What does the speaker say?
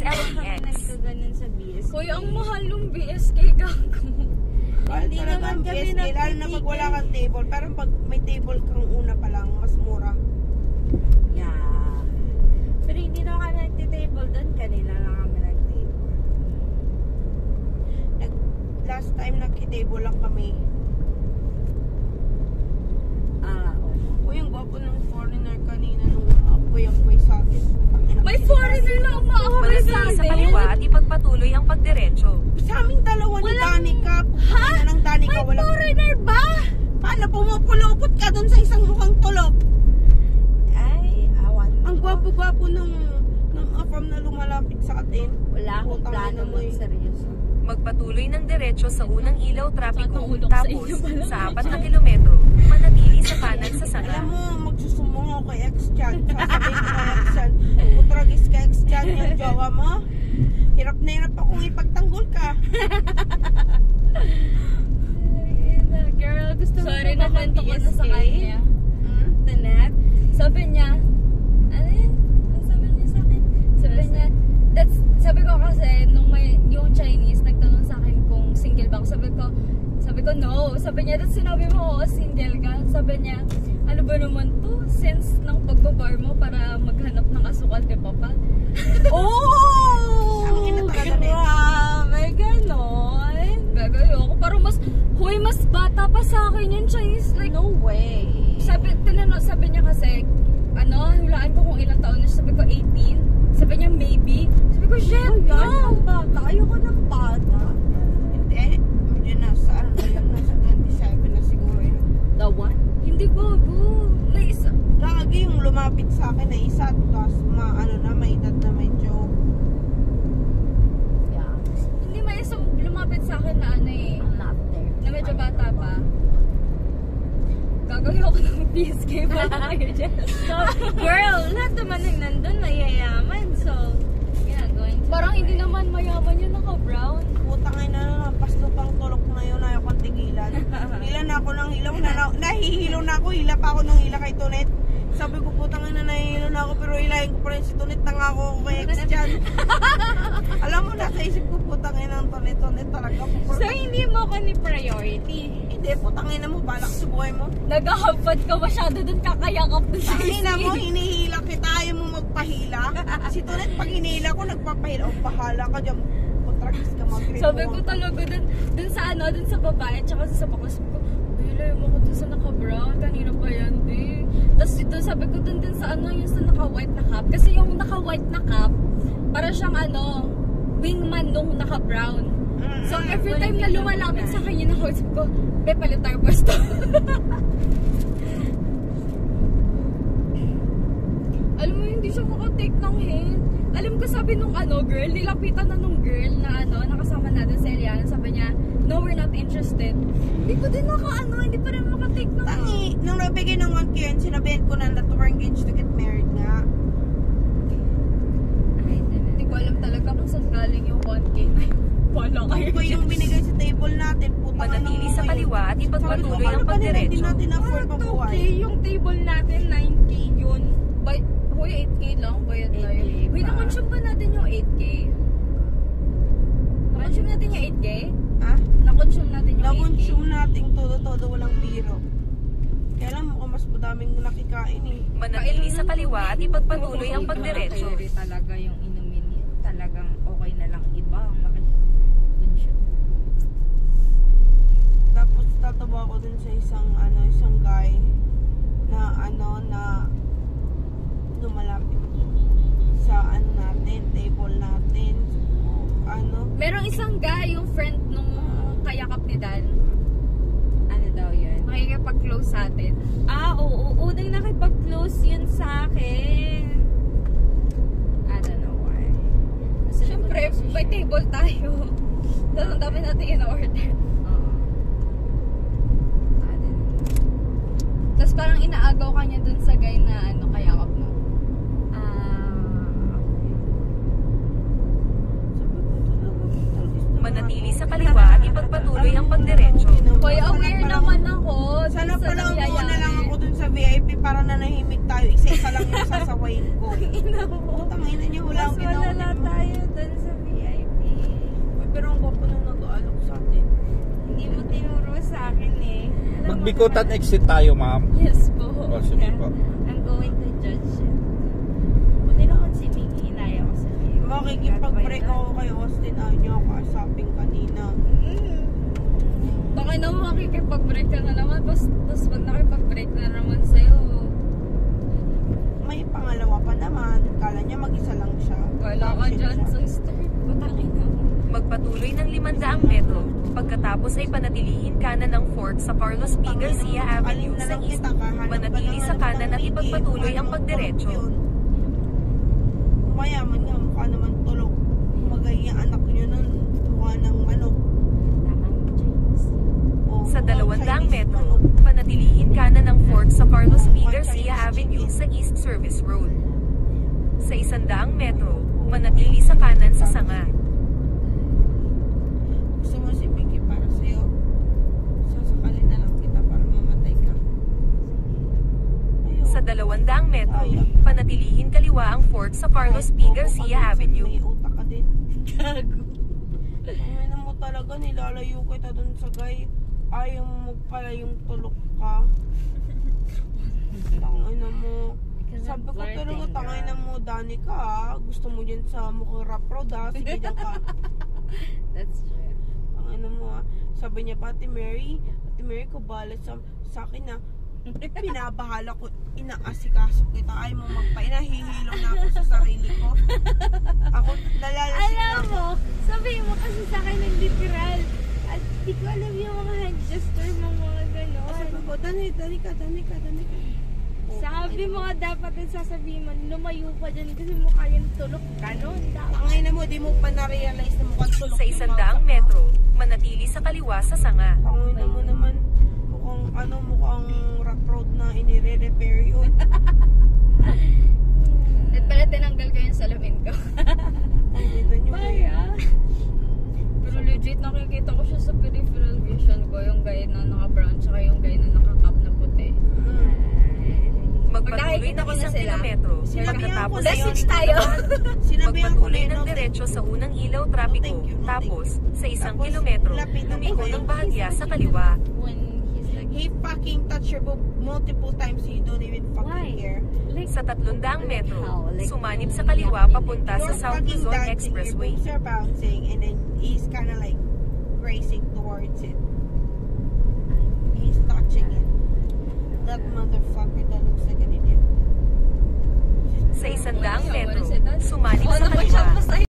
LEX. Nagkaganon sa BSK. Kuya, ang mahal yung BSK gago. Hindi naman kami BSK, lalo na pag wala kang table. Pero pag may table kang una pa lang, mas mura. Yeah. Pero hindi na kami nagtitable doon. Kanina lang kami nagtitable. Last time nagtitable lang kami. O yung gwapo ng foreigner kanina nung apoy-apoy sa akin. May foreigner na umaapoy sa Manatili sa atin. kaliwa at ipagpatuloy ang pagdiretso. Sa aming dalawa ni Danica. Ha? Ng Danica, May foreigner ba? Paano pumupulupot ka dun sa isang mukhang tulop? Ay, awan. Ang gwapo-gwapo ng afam na lumalapit sa atin. Wala akong Putang plano ina mo eh. seryoso. Magpatuloy ng diretso sa unang ilaw trapiko, Tatulog sa tapos inyo pala. sa 4 na kilometro, manatili sa kanan sa Alam sangka. mo, magsusumbong ako kay ex-chan. Sasabihin ko kay ex-chan, putragis ka ex-chan yung jowa mo. Hirap na hirap akong ipagtanggol ka. Girl, gusto mo Sorry ba naman, kwento ko na sa BSK? kanya? Tanet? Sabi niya, ano yun? Ano sabi niya sa akin? Sabi niya, sabi ko kasi, nung yung Chinese, nagtanong sa akin kung single ba ako. Sabi ko, no. Sabi niya, that's sinabi mo, single ka. Sabi niya, ano ba naman to? Since ng pagbabar mo para maghanap ng asukal, di ba pa? Oh! Ang ina talaga na Grabe, ganon. Gagayo ako. Parang mas bata pa sa akin yung Chinese. Like, No way. sabi niya kasi, hulaan ko kung ilang taon na siya. Sabi ko, 18. Sabi niya, maybe. Sabi ko, shit, no! Bata. Ayoko ng bata. Hindi. Medyo nasa 27 na siguro yun. The one? Hindi bago. Naisa. Lagi yung lumapit sa akin na isa, tapos may edad na medyo. Yeah. Hindi may isang lumapit sa akin na I'm not there. na medyo bata pa. Gagawin ako ng PSK pa kayo dyan. Girl, lahat naman ng nandun mayayaman. So, going to Parang hindi naman mayaman yun, naka-brown. Putang ina, paslupang tulok na yun, ayaw kong tigilan. Hila na ako ng hilaw, nahihilo na ako, hila pa ako ng hila kay Tonet. Sabi ko, putang ina, nahihilo na ako, pero hilahin ko pa rin si Tonet, tanga ako kay ex dyan. Alam mo, nasa isip ko, putang ina ng Tonet talaga. So, hindi mo ko ni priority. Hindi, putang ina mo, balak sa buhay mo. Nagahapad ka masyado dun, kakayakap dun sa Tangina mo, hinihila kita, ayaw mo magpahila. Si Tonet, pag hinihila ko, nagpapahila. O, bahala ka dyan. Putragis ka, mag-grip. Sabi ko talaga dun sa babae, tsaka sa baklas ko, bilay mo ko dun sa naka-brown, kanina pa yan, di. Tapos dito sabi ko dun sa yung sa naka-white na cap. Kasi yung naka-white na cap, para siyang wingman nung naka-brown. So every time na lumalapit sa kanya na horse ko, be, palit tayo pwesto. Alam mo, hindi siya makatake ng hint. Alam ko, sabi nung girl, nilapitan na nung girl na nakasama natin sa Eliana, sabi niya, no, we're not interested. Hindi ko din hindi pa rin makatake ng Tangi, nung nabigay ng 1K yun, sinabihan ko na we're engaged to get married nga. Hindi ko alam talaga kung saan galing yung 1K na yun. Wala kayo Ito yung binigay sa table natin, putang manatili sa kaliwa at ipagpatuloy ang Hindi pagdiretso. natin afford mabuhay. Okay, yung table natin, 9K yun. Hoy, 8K lang, bayad tayo. 8K Wait, pa. na-consume ba natin yung 8K? Na-consume natin yung 8K? Ha? Na-consume natin yung 8K? Na-consume natin todo walang biro. Kaya lang mukhang mas madaming nakikain eh. Manatili sa kaliwa at ipagpatuloy ang pagdiretso. Talaga yung inumin yun. Talagang okay na lang iba ang naka-consume. Tapos tatawa ko dun sa isang guy na lumalapit sa natin, table natin. Merong isang guy, yung friend nung kayakap ni Dan. Ano daw yun? Makikipag-close sa atin. Oo. Unang nakipag-close yun sa akin. I don't know why. Siyempre, may table tayo. Tapos ang dami natin in-order. Oo. I don't know. Tapos parang inaagaw ka niya dun sa guy na kayakap mo. Manatili sa kaliwa at ipagpatuloy ang pagdiretso. Kaya aware naman ako. Sana dun sa pala umuuna nangyayari. lang ako dun sa VIP para nanahimik tayo. Isa-isa lang yung sasawayin ko. Ina mo. Tangina niyo, wala Mas akong ginawa. malala tayo Bikutan exit tayo, ma'am. Yes po. O, sige po. I'm going to judge it. Buti naman si Mickey, inaya ko sa iyo. Makikipag-break ako kay Austin. Ayaw niya ako kasaping kanina. Baka naman makikipag-break ka na naman. Tapos pag nakipag-break na naman sa'yo, May pangalawa pa naman. Kala niya mag-isa lang siya. wala ka Bakit dyan siya? sa street. Putangin na. Magpatuloy ng 500 metro. Pagkatapos ay panatilihin kanan ng Fort sa Carlos P. Garcia Avenue sa east. Manatili sa kanan at ipagpatuloy ang pagdiretso. Mayaman nga, mukha naman tulog. Magay yung anak niyo nun. Mukha ng manok. Sa 200 metro, panatilihin kanan ng Fort sa Carlos P. Garcia Avenue sa East Service Road. Sa 100 metro, manatili sa kanan sa Sanga. Gusto mo si Vicky para sa'yo? Sasakalin na lang kita para mamatay ka. Ayun. Sa 200 metro, panatilihin kaliwa ang Fort sa Carlos P. Garcia Avenue. May utak ka din. Gago. Ang mo talaga, nilalayo kita dun sa guy. Ayaw mo magpala yung tulok ka. Tangina mo. Sabi ko talaga, tangina mo, Dani ka ha. Gusto mo dyan sa mukhang rap road ha. Sige dyan ka. That's true. Tangina mo ha. Sabi niya pa, Ate Mary ko balat sa akin na pinabahala ko, inaasikaso kita. Ayaw mo magpainahihilo na ako sa sarili ko. Ako, nalalasing na Alam ako. mo, sabihin mo kasi sa akin ng literal. At di ko alam yung mga hand gesture mo, mga gano'n. Sabi ko, Dani ka. Sabi mo nga dapat yung sasabihin mo, lumayo pa dyan kasi mukha yung tulog ka nun. Tangay na mo, di mo pa na-realize na mukhang tulog. Sa 100 metro, manatili sa kaliwa sa Sanga. Tangay na mo naman, mukhang rock road na inire-repair yun. At pala tinanggal ko yung salamin ko. Tangay na nyo. Pero legit nakikita ko siya sa peripheral vision ko. Yung guy na naka-brown tsaka yung guy na naka-cap na puti. Magpatuloy Nakikita ng ko na 1 sila. kilometro. Sinabihan ko Pagkatapos na ay Message tayo. Sinabihan ko na magpatuloy yun. ng diretso sa unang ilaw trapiko. thank you, no, Tapos, sa 1 Tapos, kilometro, lapit na lumiko ako. ng bahagya sa kaliwa. When he's like, He fucking touched your boob multiple times so you don't even fucking Why? care. like, Sa 300 metro, How? Like, sumanib sa kaliwa papunta sa You're South fucking Luzon dancing, Expressway. your boobs are bouncing and then he's kinda like racing towards it. He's touching it. That motherfucker that looks like an idiot. Sa 100 metro, Wala si Dad. sumanib Wala sa pa siya, kaliwa. basta